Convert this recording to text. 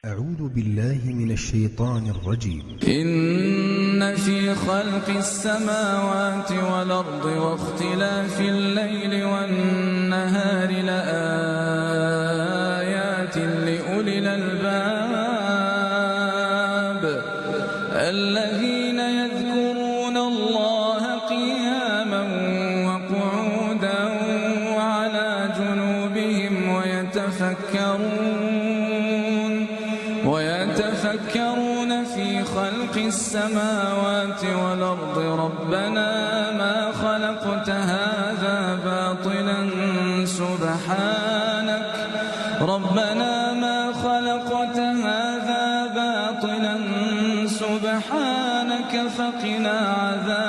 أعوذ بالله من الشيطان الرجيم. إن في خلق السماوات والأرض واختلاف الليل والنهار لآيات لأولي الألباب الذين يذكرون الله قياما وقعودا وعلى جنوبهم ويتفكرون في خلق السماوات والأرض ربنا ما خلقت هذا باطلا سبحانك فقنا عذاب